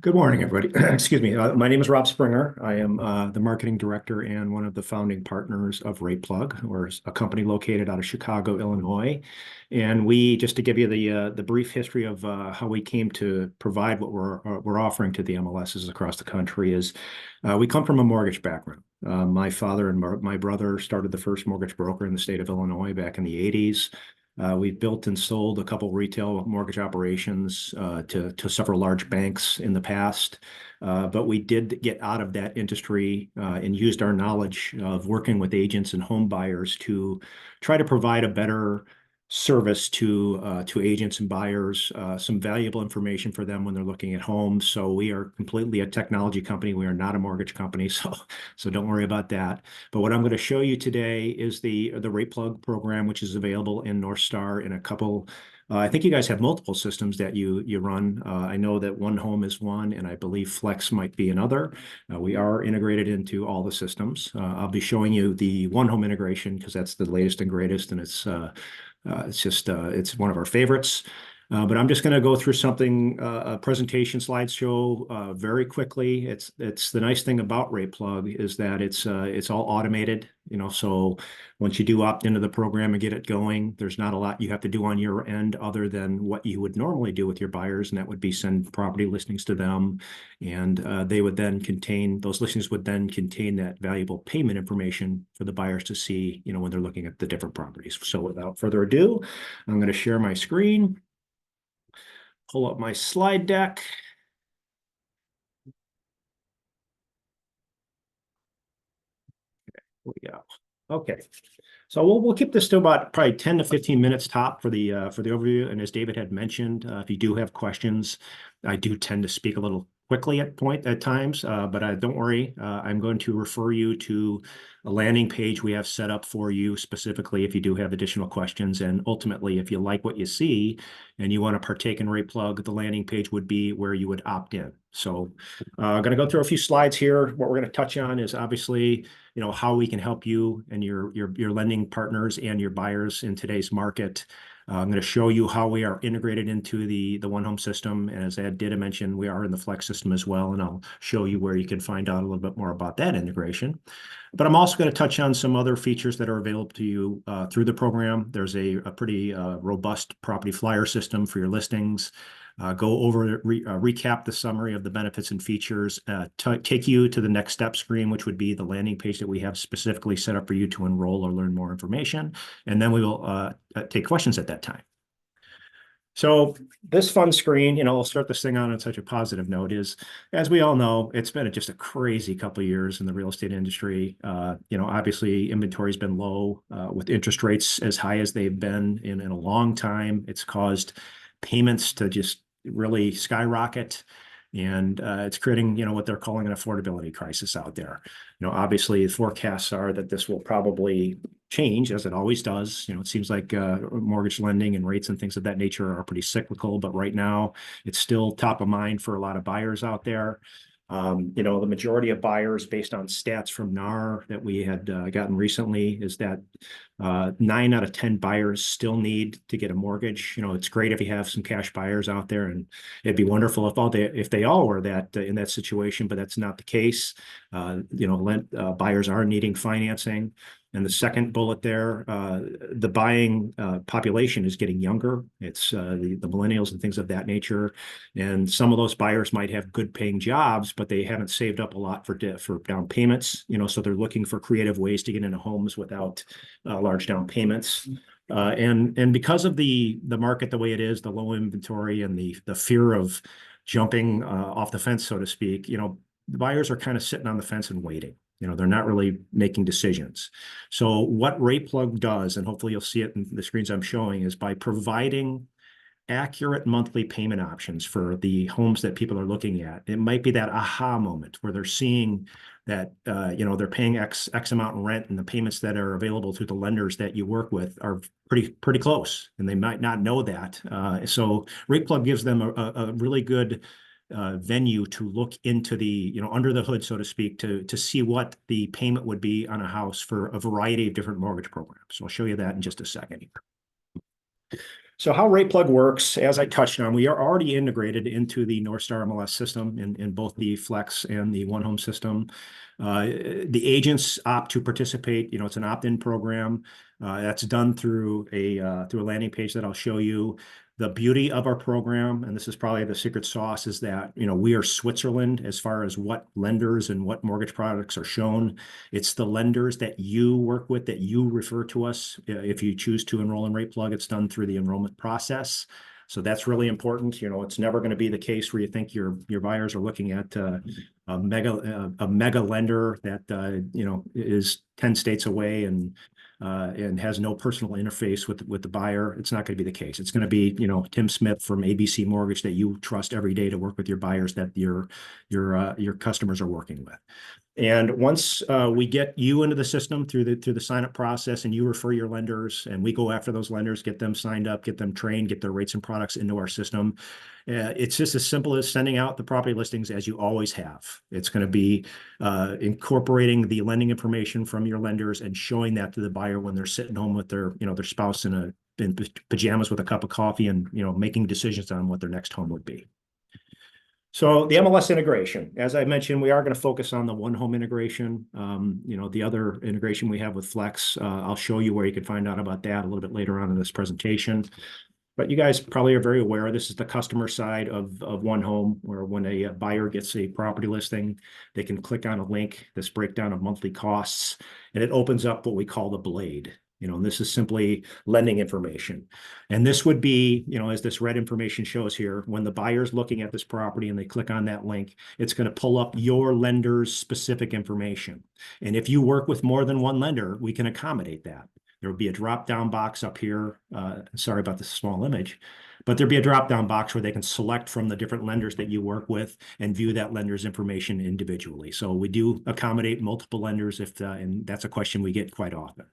Good morning, everybody. Excuse me. My name is Rob Springer. I am the marketing director and one of the founding partners of RatePlug. We're a company located out of Chicago, Illinois. And we, just to give you the brief history of how we came to provide what we're offering to the MLSs across the country is we come from a mortgage background. My father and my brother started the first mortgage broker in the state of Illinois back in the 80s. We've built and sold a couple retail mortgage operations to several large banks in the past, but we did get out of that industry and used our knowledge of working with agents and home buyers to try to provide a better service to agents and buyers, some valuable information for them when they're looking at homes. So we are completely a technology company. We are not a mortgage company, so don't worry about that. But what I'm going to show you today is the RatePlug program, which is available in Northstar in a couple. I think you guys have multiple systems that you run. I know that One Home is one, and I believe Flex might be another. We are integrated into all the systems. I'll be showing you the One Home integration because that's the latest and greatest, and it's one of our favorites. But I'm just going to go through something, a presentation slideshow very quickly. It's the nice thing about RatePlug is that it's all automated, so once you do opt into the program and get it going, there's not a lot you have to do on your end other than what you would normally do with your buyers, and that would be send property listings to them. And those listings would then contain that valuable payment information for the buyers to see, when they're looking at the different properties. So without further ado, I'm going to share my screen. Pull up my slide deck. Here we go. Okay. So we'll keep this to about probably 10 to 15 minutes top for the overview. And as David had mentioned, if you do have questions, I do tend to speak a little quickly at times, but don't worry. I'm going to refer you to a landing page we have set up for you specifically if you do have additional questions. And ultimately, if you like what you see and you want to partake in RatePlug, the landing page would be where you would opt in. So I'm going to go through a few slides here. What we're going to touch on is obviously, how we can help you and your lending partners and your buyers in today's market. I'm going to show you how we are integrated into the One Home system. And as Ed did mention, we are in the Flex system as well. And I'll show you where you can find out a little bit more about that integration. But I'm also going to touch on some other features that are available to you through the program. There's a pretty robust property flyer system for your listings. Go over, recap the summary of the benefits and features, take you to the next step screen, which would be the landing page that we have specifically set up for you to enroll or learn more information. And then we will take questions at that time. So this fun screen, I'll start this thing on such a positive note is, as we all know, it's been just a crazy couple of years in the real estate industry. Obviously inventory's been low with interest rates as high as they've been in a long time. It's caused payments to just really skyrocket. And it's creating, what they're calling an affordability crisis out there. Obviously the forecasts are that this will probably change as it always does. It seems like mortgage lending and rates and things of that nature are pretty cyclical, but right now it's still top of mind for a lot of buyers out there. The majority of buyers, based on stats from NAR that we had gotten recently, is that 9 out of 10 buyers still need to get a mortgage. It's great if you have some cash buyers out there, and it'd be wonderful if they all were that in that situation, but that's not the case. Buyers are needing financing. And the second bullet there, the buying population is getting younger. It's the millennials and things of that nature. And some of those buyers might have good paying jobs, but they haven't saved up a lot for down payments. So they're looking for creative ways to get into homes without large down payments. And because of the market the way it is, the low inventory and the fear of jumping off the fence, so to speak, the buyers are kind of sitting on the fence and waiting. They're not really making decisions. So what RatePlug does, and hopefully you'll see it in the screens I'm showing, is by providing accurate monthly payment options for the homes that people are looking at. It might be that aha moment where they're seeing that they're paying X amount in rent, and the payments that are available through the lenders that you work with are pretty close, and they might not know that. So RatePlug gives them a really good venue to look into the, under the hood, so to speak, to see what the payment would be on a house for a variety of different mortgage programs. So I'll show you that in just a second here. So how RatePlug works, as I touched on, we are already integrated into the NorthstarMLS system in both the Flex and the One Home system. The agents opt to participate. It's an opt-in program that's done through a landing page that I'll show you. The beauty of our program, and this is probably the secret sauce, is that we are Switzerland as far as what lenders and what mortgage products are shown. It's the lenders that you work with that you refer to us. If you choose to enroll in RatePlug, it's done through the enrollment process. So that's really important. It's never going to be the case where you think your buyers are looking at a mega lender that is 10 states away and has no personal interface with the buyer. It's not going to be the case. It's going to be Tim Smith from ABC Mortgage that you trust every day to work with your buyers that your customers are working with. And once we get you into the system through the sign up process, and you refer your lenders, and we go after those lenders, get them signed up, get them trained, get their rates and products into our system. It's just as simple as sending out the property listings as you always have. It's going to be incorporating the lending information from your lenders and showing that to the buyer when they're sitting home with their spouse in pajamas with a cup of coffee and making decisions on what their next home would be. So the MLS integration, as I mentioned, we are going to focus on the One Home integration. The other integration we have with Flex, I'll show you where you can find out about that a little bit later on in this presentation. But you guys probably are very aware, this is the customer side of One Home, where when a buyer gets a property listing, they can click on a link, this breakdown of monthly costs, and it opens up what we call the blade. And this is simply lending information. And this would be, as this red information shows here, when the buyer's looking at this property and they click on that link, it's going to pull up your lender's specific information. And if you work with more than one lender, we can accommodate that. There will be a drop-down box up here. Sorry about this small image, but there'll be a drop-down box where they can select from the different lenders that you work with and view that lender's information individually. So we do accommodate multiple lenders and that's a question we get quite often.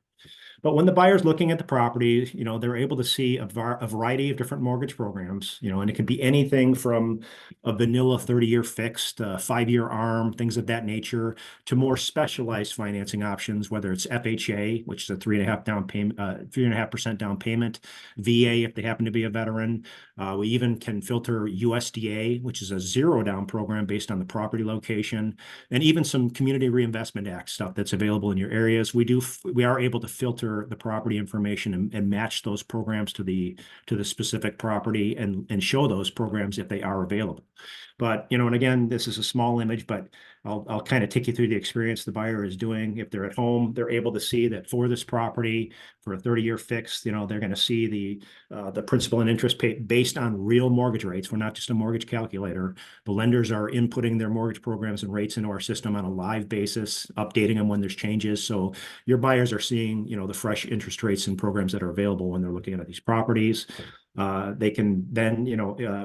But when the buyer's looking at the property, they're able to see a variety of different mortgage programs, and it can be anything from a vanilla 30-year fixed, 5-year ARM, things of that nature, to more specialized financing options, whether it's FHA, which is a 3.5% down payment, VA if they happen to be a veteran. We even can filter USDA, which is a zero down program based on the property location, and even some Community Reinvestment Act stuff that's available in your areas. We are able to filter the property information and match those programs to the specific property and show those programs if they are available. But, and again, this is a small image, but I'll kind of take you through the experience the buyer is doing. If they're at home, they're able to see that for this property, for a 30-year fixed, they're going to see the principal and interest paid based on real mortgage rates. We're not just a mortgage calculator. The lenders are inputting their mortgage programs and rates into our system on a live basis, updating them when there's changes. So your buyers are seeing, the fresh interest rates and programs that are available when they're looking at these properties. They can then,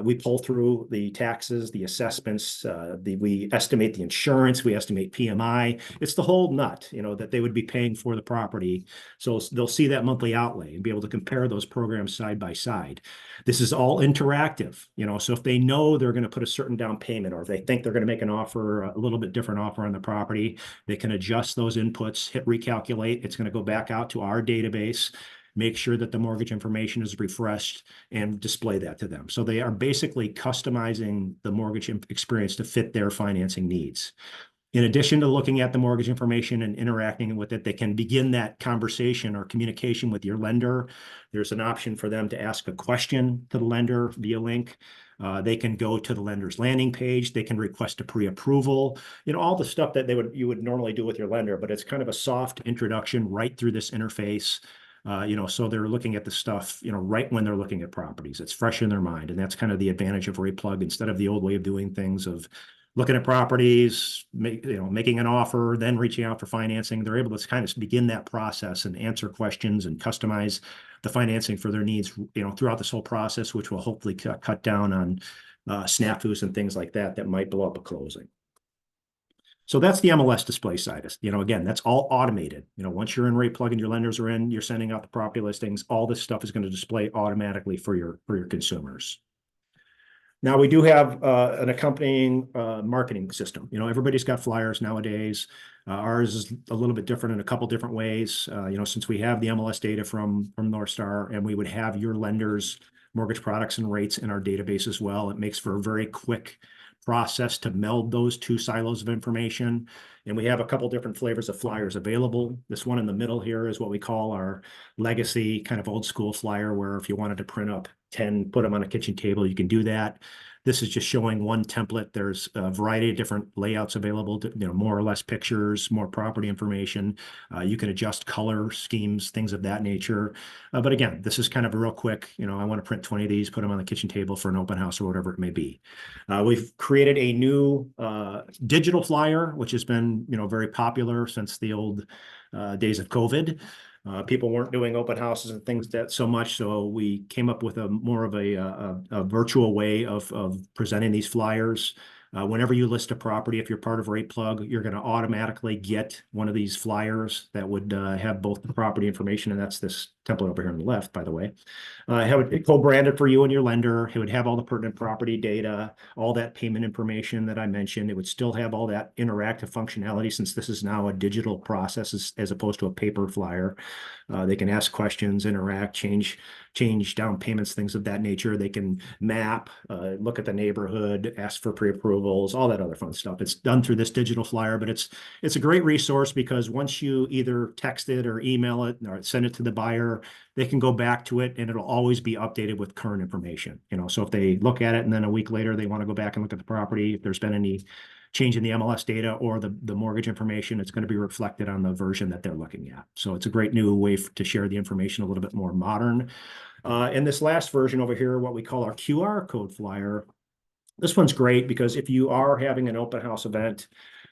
we pull through the taxes, the assessments, we estimate the insurance, we estimate PMI. It's the whole nut, that they would be paying for the property. So they'll see that monthly outlay and be able to compare those programs side by side. This is all interactive, so if they know they're going to put a certain down payment, or if they think they're going to make an offer, a little bit different offer on the property, they can adjust those inputs, hit recalculate. It's going to go back out to our database, make sure that the mortgage information is refreshed, and display that to them. So they are basically customizing the mortgage experience to fit their financing needs. In addition to looking at the mortgage information and interacting with it, they can begin that conversation or communication with your lender. There's an option for them to ask a question to the lender via link. They can go to the lender's landing page. They can request a pre-approval, all the stuff that you would normally do with your lender, but it's kind of a soft introduction right through this interface. So they're looking at the stuff, right when they're looking at properties. It's fresh in their mind. And that's kind of the advantage of RatePlug instead of the old way of doing things of looking at properties, making an offer, then reaching out for financing. They're able to kind of begin that process and answer questions and customize the financing for their needs, throughout this whole process, which will hopefully cut down on snafus and things like that might blow up a closing. So that's the MLS display side. Again, that's all automated. Once you're in RatePlug and your lenders are in, you're sending out the property listings. All this stuff is going to display automatically for your consumers. Now we do have an accompanying marketing system. Everybody's got flyers nowadays. Ours is a little bit different in a couple different ways. Since we have the MLS data from Northstar, and we would have your lenders mortgage products and rates in our database as well. It makes for a very quick process to meld those two silos of information. And we have a couple different flavors of flyers available. This one in the middle here is what we call our legacy kind of old school flyer, where if you wanted to print up 10, put them on a kitchen table, you can do that. This is just showing one template. There's a variety of different layouts available, to, more or less pictures, more property information. You can adjust color schemes, things of that nature. But again, this is kind of a real quick, I want to print 20 of these, put them on the kitchen table for an open house or whatever it may be. We've created a new digital flyer, which has been, very popular since the old days of COVID. People weren't doing open houses and things that so much, so we came up with a more of a virtual way of presenting these flyers. Whenever you list a property, if you're part of RatePlug, you're going to automatically get one of these flyers that would have both the property information, and that's this template over here on the left, by the way. Have it co-branded for you and your lender. It would have all the pertinent property data, all that payment information that I mentioned. It would still have all that interactive functionality, since this is now a digital process as opposed to a paper flyer. They can ask questions, interact, change down payments, things of that nature. They can map, look at the neighborhood, ask for pre-approvals, all that other fun stuff. It's done through this digital flyer, but it's a great resource, because once you either text it or email it or send it to the buyer, they can go back to it and it'll always be updated with current information. So if they look at it and then a week later they want to go back and look at the property, if there's been any change in the MLS data or the mortgage information, it's going to be reflected on the version that they're looking at. So it's a great new way to share the information, a little bit more modern. And this last version over here, what we call our QR code flyer, this one's great because if you are having an open house event,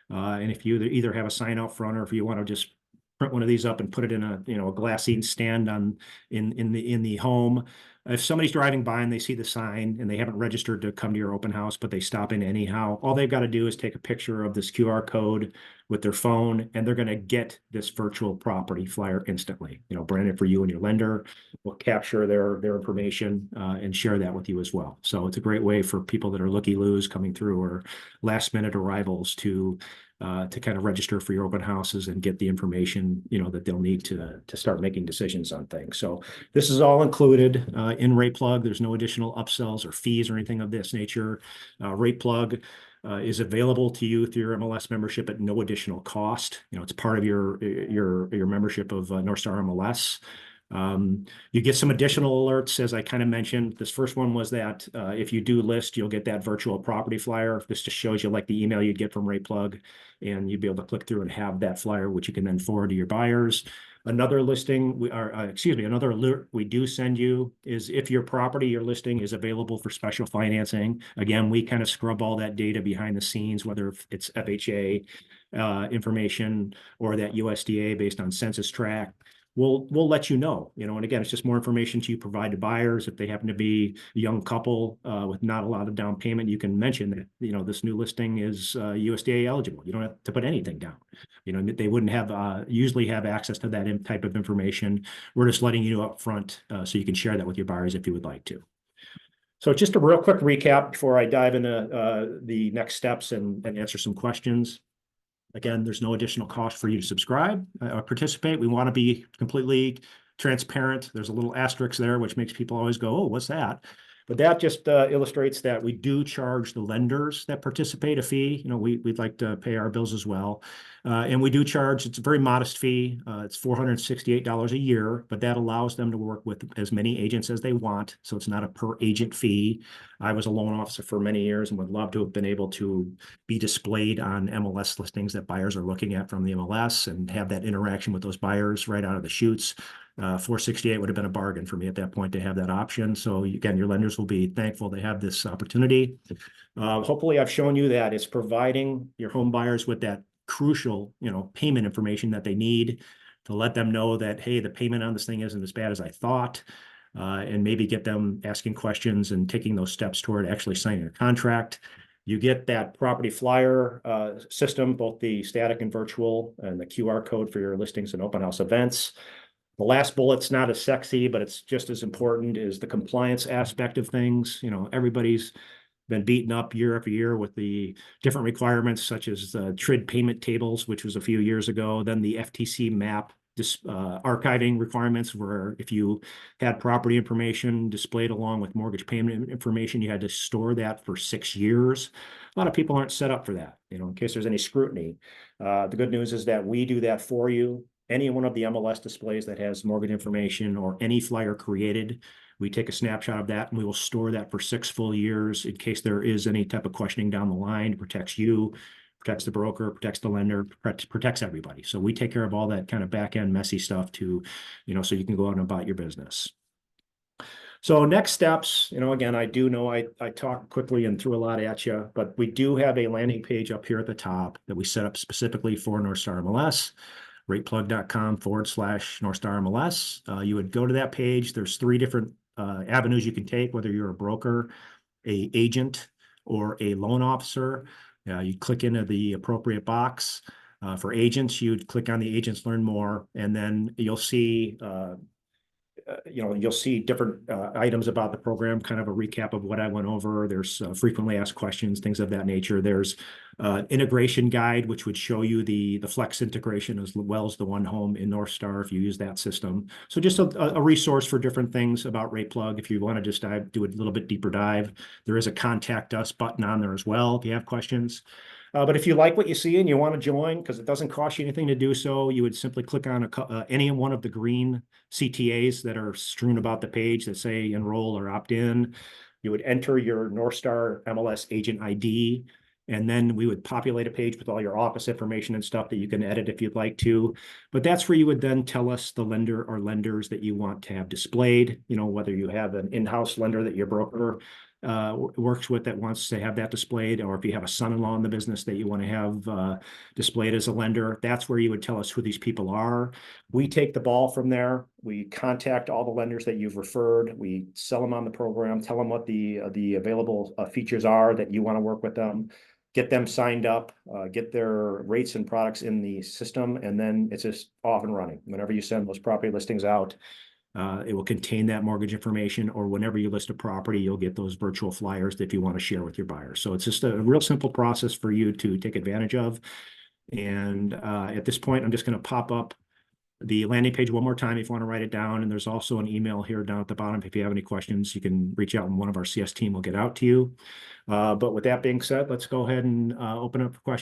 and if you either have a sign out front, or if you want to just print one of these up and put it in a glassine stand in the home. If somebody's driving by and they see the sign and they haven't registered to come to your open house, but they stop in anyhow, all they've got to do is take a picture of this QR code with their phone, and they're going to get this virtual property flyer instantly. Branded for you and your lender. Will capture their information and share that with you as well. So it's a great way for people that are looky-loos coming through, or last-minute arrivals, to kind of register for your open houses and get the information that they'll need to start making decisions on things. So this is all included in RatePlug. There's no additional upsells or fees or anything of this nature. RatePlug is available to you through your MLS membership at no additional cost. It's part of your membership of NorthstarMLS. You get some additional alerts, as I kind of mentioned. This first one was that if you do list, you'll get that virtual property flyer. This just shows you like the email you'd get from RatePlug, and you'd be able to click through and have that flyer, which you can then forward to your buyers. Another another alert we do send you is if your property you're listing is available for special financing. Again, we kind of scrub all that data behind the scenes, whether it's FHA information or that USDA based on census tract. We'll let you know, and again, it's just more information to provide to buyers. If they happen to be a young couple with not a lot of down payment, you can mention that, this new listing is USDA eligible. You don't have to put anything down. They wouldn't usually have access to that type of information. We're just letting you know up front so you can share that with your buyers if you would like to. So just a real quick recap before I dive into the next steps and answer some questions. Again, there's no additional cost for you to subscribe or participate. We want to be completely transparent. There's a little asterisk there, which makes people always go, oh, what's that? But that just illustrates that we do charge the lenders that participate a fee. We'd like to pay our bills as well. And we do charge, it's a very modest fee. It's $468 a year, but that allows them to work with as many agents as they want. So it's not a per agent fee. I was a loan officer for many years and would love to have been able to be displayed on MLS listings that buyers are looking at from the MLS and have that interaction with those buyers right out of the chutes. $468 would have been a bargain for me at that point to have that option. So again, your lenders will be thankful they have this opportunity. Hopefully I've shown you that it's providing your home buyers with that crucial, payment information that they need to let them know that, hey, the payment on this thing isn't as bad as I thought, and maybe get them asking questions and taking those steps toward actually signing a contract. You get that property flyer system, both the static and virtual, and the QR code for your listings and open house events. The last bullet's not as sexy, but it's just as important, is the compliance aspect of things. Everybody's been beaten up year after year with the different requirements, such as the TRID payment tables, which was a few years ago, then the FTC map archiving requirements where if you had property information displayed along with mortgage payment information, you had to store that for 6 years. A lot of people aren't set up for that, in case there's any scrutiny. The good news is that we do that for you. Any one of the MLS displays that has mortgage information or any flyer created, we take a snapshot of that and we will store that for 6 full years in case there is any type of questioning down the line. It protects you, protects the broker, protects the lender, protects everybody. So we take care of all that kind of back end messy stuff to, so you can go out and about your business. So next steps, again, I do know I talked quickly and threw a lot at you, but we do have a landing page up here at the top that we set up specifically for NorthstarMLS. RatePlug.com/NorthstarMLS. You would go to that page. There's 3 different avenues you can take, whether you're a broker, a agent, or a loan officer. You click into the appropriate box. For agents, you'd click on the agents learn more, and then you'll see different items about the program, kind of a recap of what I went over. There's frequently asked questions, things of that nature. There's integration guide, which would show you the Flex integration as well as the One Home in Northstar if you use that system. So just a resource for different things about RatePlug. If you want to just do a little bit deeper dive, there is a contact us button on there as well if you have questions. But if you like what you see and you want to join, because it doesn't cost you anything to do so, you would simply click on any one of the green CTAs that are strewn about the page that say enroll or opt in. You would enter your Northstar MLS agent ID, and then we would populate a page with all your office information and stuff that you can edit if you'd like to. But that's where you would then tell us the lender or lenders that you want to have displayed, whether you have an in-house lender that your broker works with that wants to have that displayed, or if you have a son-in-law in the business that you want to have displayed as a lender, that's where you would tell us who these people are. We take the ball from there. We contact all the lenders that you've referred. We sell them on the program, tell them what the available features are that you want to work with them, get them signed up, get their rates and products in the system, and then it's just off and running. Whenever you send those property listings out, it will contain that mortgage information, or whenever you list a property, you'll get those virtual flyers if you want to share with your buyers. So it's just a real simple process for you to take advantage of. And at this point, I'm just going to pop up the landing page one more time if you want to write it down. And there's also an email here down at the bottom. If you have any questions, you can reach out and one of our CS team will get out to you. But with that being said, let's go ahead and open up for questions.